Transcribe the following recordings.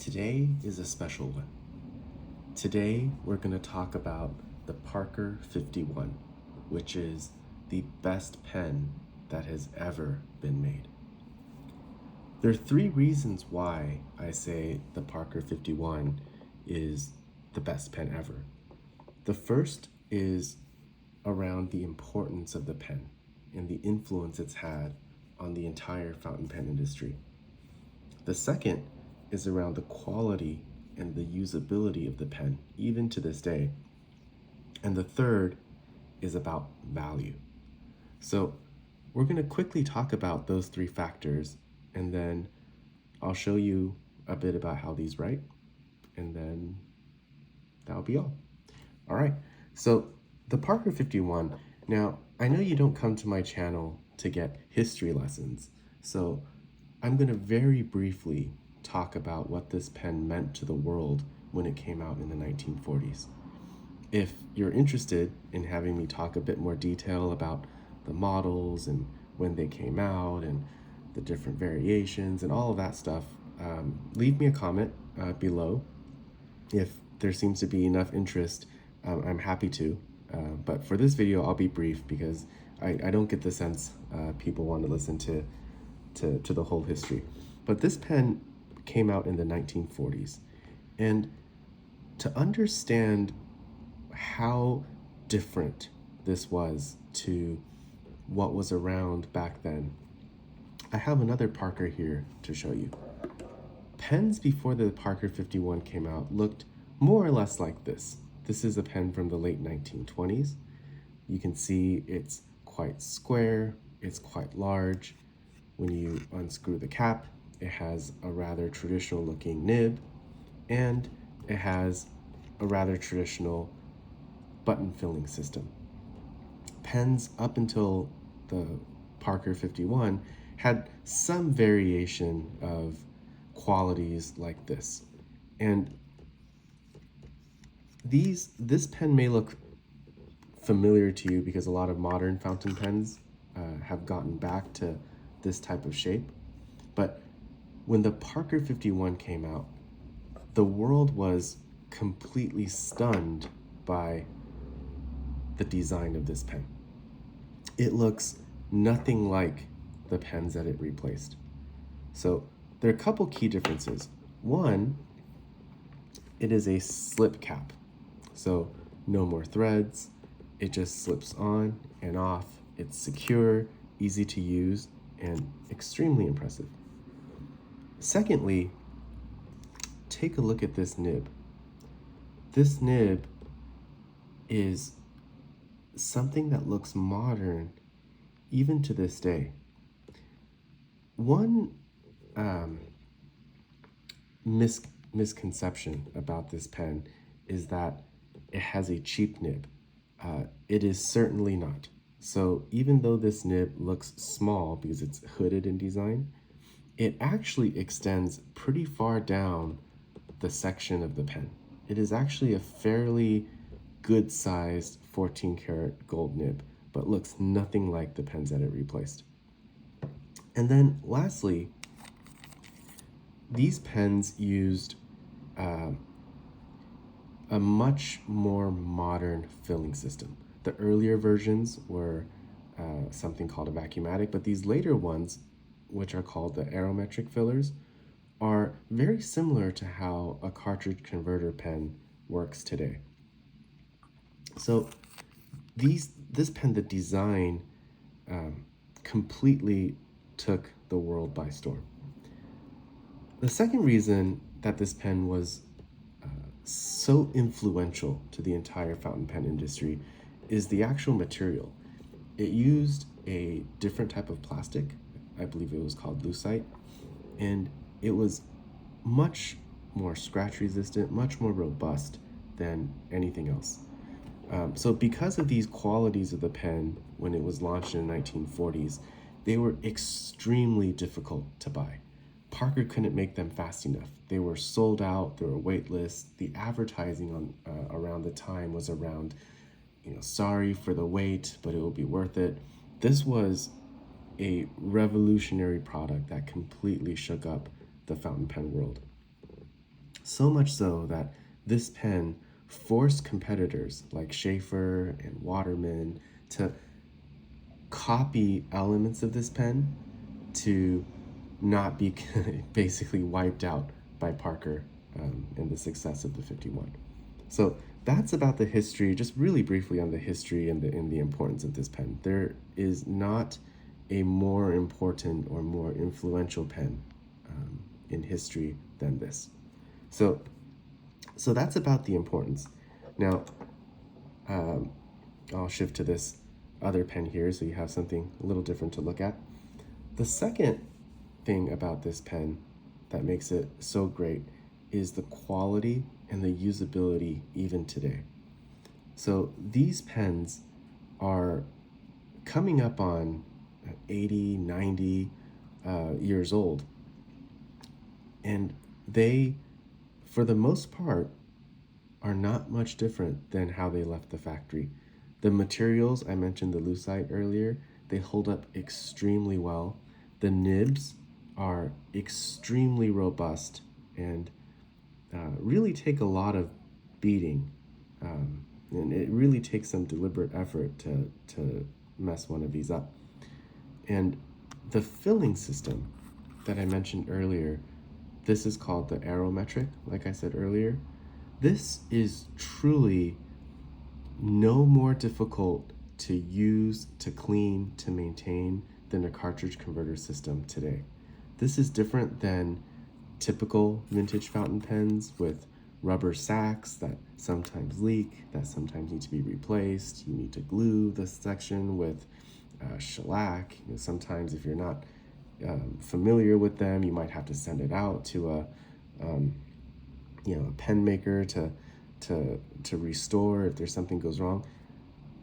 Today is a special one. Today we're going to talk about the Parker 51, which is the best pen that has ever been made. There are three reasons why I say the Parker 51 is the best pen ever. The first is around the importance of the pen and the influence it's had on the entire fountain pen industry. The second is around the quality and the usability of the pen, even to this day. And the third is about value. So we're going to quickly talk about those three factors, and then I'll show you a bit about how these write, and then that'll be all. All right, so the Parker 51. Now, I know you don't come to my channel to get history lessons, so I'm going to very briefly talk about what this pen meant to the world when it came out in the 1940s. If you're interested in having me talk a bit more detail about the models and when they came out and the different variations and all of that stuff, leave me a comment below. If there seems to be enough interest, I'm happy to. But for this video, I'll be brief because I don't get the sense people want to listen to the whole history. But this pen came out in the 1940s. And to understand how different this was to what was around back then, I have another Parker here to show you. Pens before the Parker 51 came out looked more or less like this. This is a pen from the late 1920s. You can see it's quite square, it's quite large. When you unscrew the cap, it has a rather traditional looking nib, and it has a rather traditional button filling system. Pens up until the Parker 51 had some variation of qualities like this. And this pen may look familiar to you because a lot of modern fountain pens have gotten back to this type of shape. But when the Parker 51 came out, the world was completely stunned by the design of this pen. It looks nothing like the pens that it replaced. So there are a couple key differences. One, it is a slip cap. So no more threads. It just slips on and off. It's secure, easy to use, and extremely impressive. Secondly, take a look at this nib. This nib is something that looks modern even to this day. One misconception about this pen is that it has a cheap nib. It is certainly not. So even though this nib looks small because it's hooded in design, it actually extends pretty far down the section of the pen. It is actually a fairly good sized 14 karat gold nib, but looks nothing like the pens that it replaced. And then lastly, these pens used a much more modern filling system. The earlier versions were something called a vacuumatic, but these later ones, which are called the aerometric fillers, are very similar to how a cartridge converter pen works today. So this pen, the design, completely took the world by storm. The second reason that this pen was so influential to the entire fountain pen industry is the actual material. It used a different type of plastic. I believe it was called lucite, and it was much more scratch resistant, much more robust than anything else. So because of these qualities of the pen when it was launched in the 1940s, they were extremely difficult to buy. Parker couldn't make them fast enough. They were sold out, they were waitlist. The advertising on around the time was around, sorry for the wait, but it will be worth it. This was a revolutionary product that completely shook up the fountain pen world. So much so that this pen forced competitors like Schaefer and Waterman to copy elements of this pen to not be basically wiped out by Parker and the success of the 51. So that's about the history, just really briefly on the history and the importance of this pen. There is not a more important or more influential pen in history than this. So that's about the importance. Now, I'll shift to this other pen here so you have something a little different to look at. The second thing about this pen that makes it so great is the quality and the usability even today. So these pens are coming up on 80, 90 years old, and they, for the most part, are not much different than how they left the factory. The materials, I mentioned the lucite earlier, they hold up extremely well. The nibs are extremely robust and really take a lot of beating. And it really takes some deliberate effort to mess one of these up. And the filling system that I mentioned earlier, this is called the aerometric, like I said earlier. This is truly no more difficult to use, to clean, to maintain than a cartridge converter system today. This is different than typical vintage fountain pens with rubber sacks that sometimes leak, that sometimes need to be replaced. You need to glue the section with shellac. Sometimes if you're not familiar with them, you might have to send it out to a pen maker to restore if there's something goes wrong.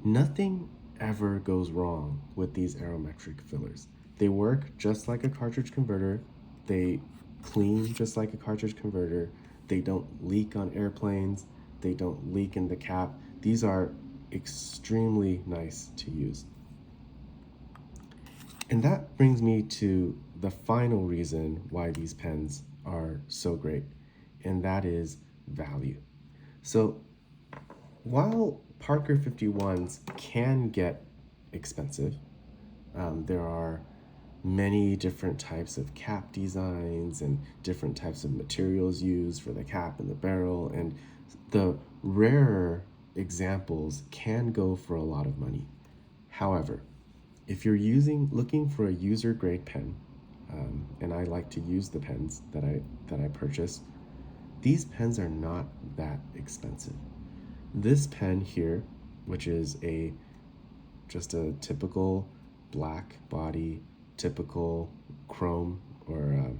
Nothing ever goes wrong with these aerometric fillers. They work just like a cartridge converter. They clean just like a cartridge converter. They don't leak on airplanes. They don't leak in the cap. These are extremely nice to use. And that brings me to the final reason why these pens are so great, and that is value. So while Parker 51s can get expensive, there are many different types of cap designs and different types of materials used for the cap and the barrel, and the rarer examples can go for a lot of money. However, if you're looking for a user grade pen, and I like to use the pens that I purchase, these pens are not that expensive. This pen here, which is just a typical black body, typical chrome or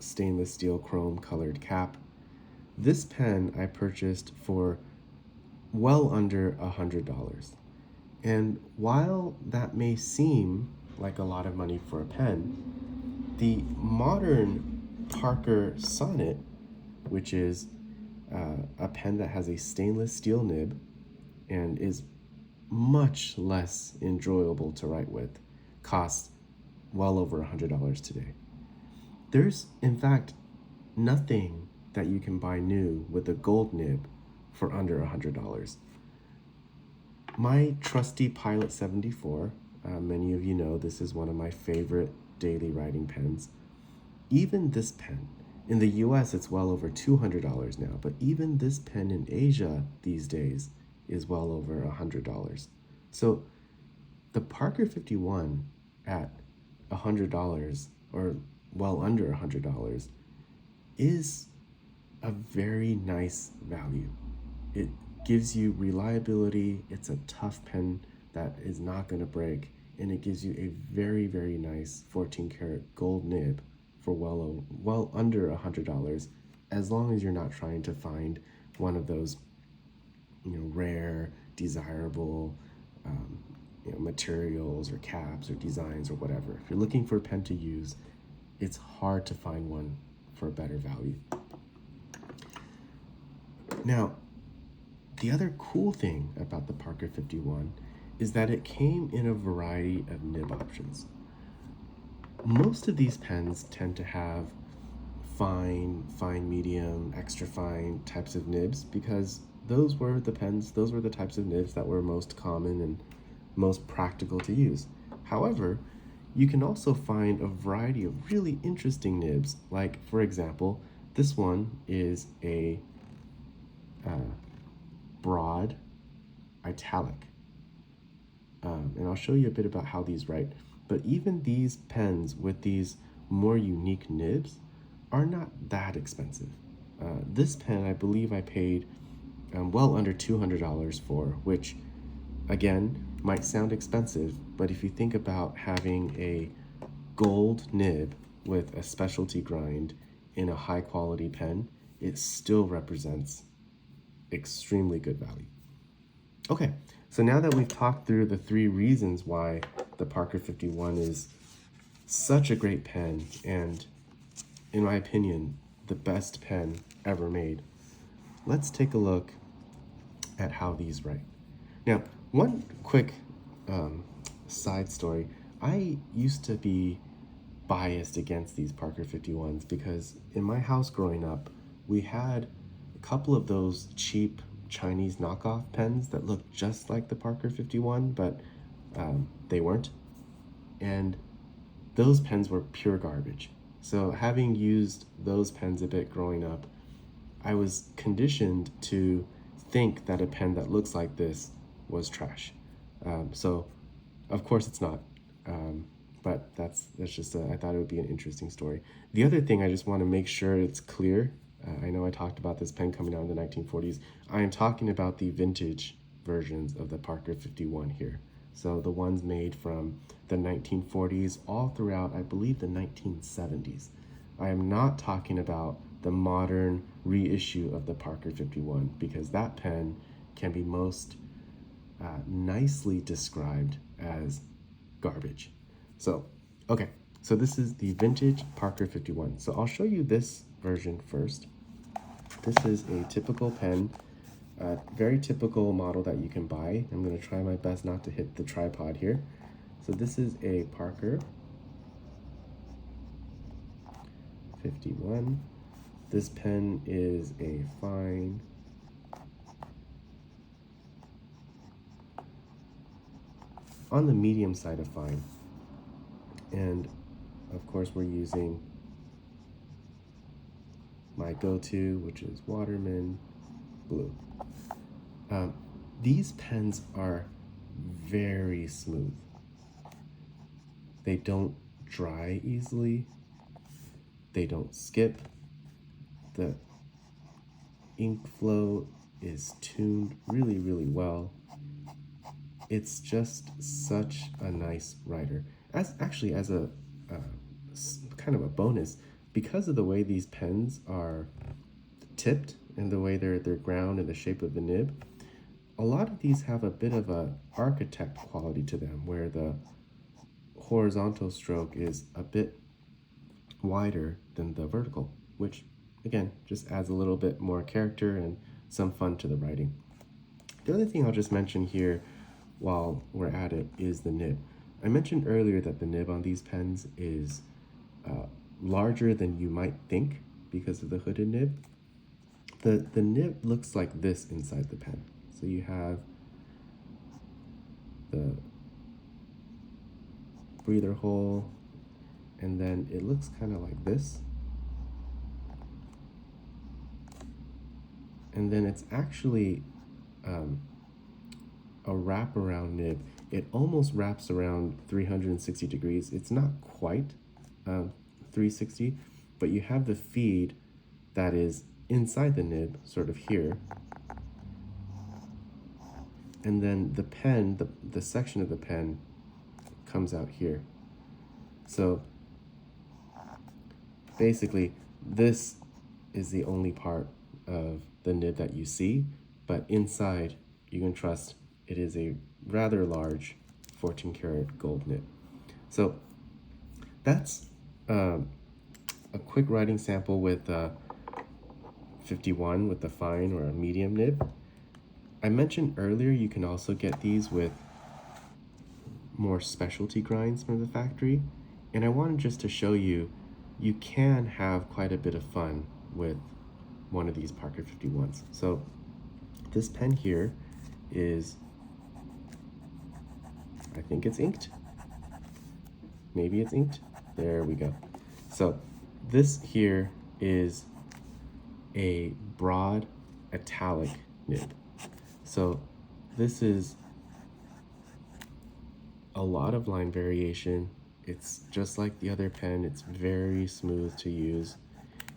stainless steel chrome colored cap, this pen I purchased for well under $100. And while that may seem like a lot of money for a pen, the modern Parker Sonnet, which is a pen that has a stainless steel nib and is much less enjoyable to write with, costs well over $100 today. There's, in fact, nothing that you can buy new with a gold nib for under $100. My trusty Pilot 74, many of you know this is one of my favorite daily writing pens. Even this pen, in the US it's well over $200 now, but even this pen in Asia these days is well over $100. So the Parker 51 at $100 or well under $100 is a very nice value. It gives you reliability. It's a tough pen that is not going to break, and it gives you a very, very nice 14 karat gold nib for well under $100, as long as you're not trying to find one of those rare, desirable materials or caps or designs or whatever. If you're looking for a pen to use, it's hard to find one for a better value. Now, the other cool thing about the Parker 51 is that it came in a variety of nib options. Most of these pens tend to have fine, fine medium, extra fine types of nibs because those were the pens, those were the types of nibs that were most common and most practical to use. However, you can also find a variety of really interesting nibs, like, for example, this one is a broad italic. And I'll show you a bit about how these write. But even these pens with these more unique nibs are not that expensive. This pen, I believe I paid well under $200 for, which again might sound expensive, but if you think about having a gold nib with a specialty grind in a high quality pen, it still represents extremely good value. Okay, so now that we've talked through the 3 reasons why the Parker 51 is such a great pen and, in my opinion, the best pen ever made, let's take a look at how these write. Now, one quick side story. I used to be biased against these Parker 51s because in my house growing up, we had a couple of those cheap Chinese knockoff pens that looked just like the Parker 51, but they weren't. And those pens were pure garbage. So having used those pens a bit growing up, I was conditioned to think that a pen that looks like this was trash. So of course it's not. But that's just, I thought it would be an interesting story. The other thing I just want to make sure it's clear, I know I talked about this pen coming out in the 1940s. I am talking about the vintage versions of the Parker 51 here. So the ones made from the 1940s all throughout, I believe, the 1970s. I am not talking about the modern reissue of the Parker 51 because that pen can be most nicely described as garbage. So, okay, so this is the vintage Parker 51. So I'll show you this version first. This is a typical pen, very typical model that you can buy. I'm going to try my best not to hit the tripod here. So this is a Parker 51. This pen is a fine on the medium side of fine. And of course we're using my go-to, which is Waterman Blue. These pens are very smooth. They don't dry easily. They don't skip. The ink flow is tuned really, really well. It's just such a nice writer. As a kind of a bonus, because of the way these pens are tipped and the way they're ground and the shape of the nib, a lot of these have a bit of a architect quality to them, where the horizontal stroke is a bit wider than the vertical, which again just adds a little bit more character and some fun to the writing. The other thing I'll just mention here while we're at it is the nib. I mentioned earlier that the nib on these pens is larger than you might think because of the hooded nib. The nib looks like this inside the pen. So you have the breather hole, and then it looks kind of like this. And then it's actually a wraparound nib. It almost wraps around 360 degrees. It's not quite 360, but you have the feed that is inside the nib, sort of here. And then the pen, the section of the pen comes out here. So basically, this is the only part of the nib that you see, but inside you can trust it is a rather large 14 karat gold nib. So that's a quick writing sample with 51 with the fine or a medium nib. I mentioned earlier you can also get these with more specialty grinds from the factory, and I wanted just to show you you can have quite a bit of fun with one of these Parker 51s. So this pen here is, I think it's inked. Maybe it's inked. There we go. So this here is a broad italic nib. So this is a lot of line variation. It's just like the other pen. It's very smooth to use.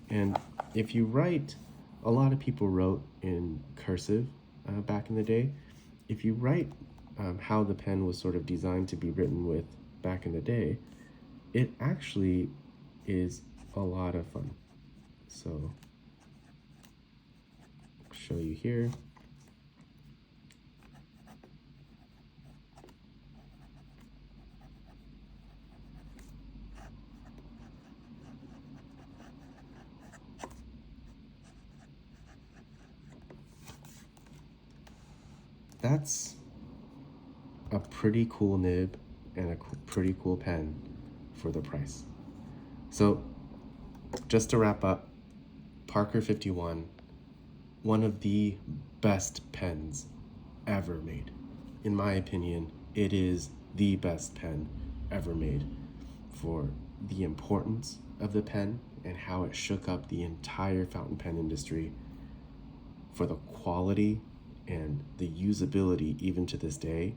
And if you write, a lot of people wrote in cursive back in the day. If you write how the pen was sort of designed to be written with back in the day, it actually is a lot of fun. So I'll show you here. That's a pretty cool nib and a pretty cool pen for the price. So just to wrap up, Parker 51, one of the best pens ever made. In my opinion, it is the best pen ever made for the importance of the pen and how it shook up the entire fountain pen industry, for the quality and the usability even to this day,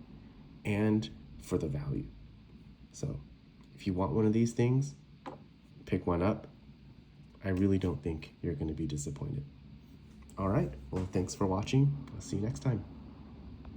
and for the value. So if you want one of these things, pick one up. I really don't think you're going to be disappointed. All right, well, thanks for watching. I'll see you next time.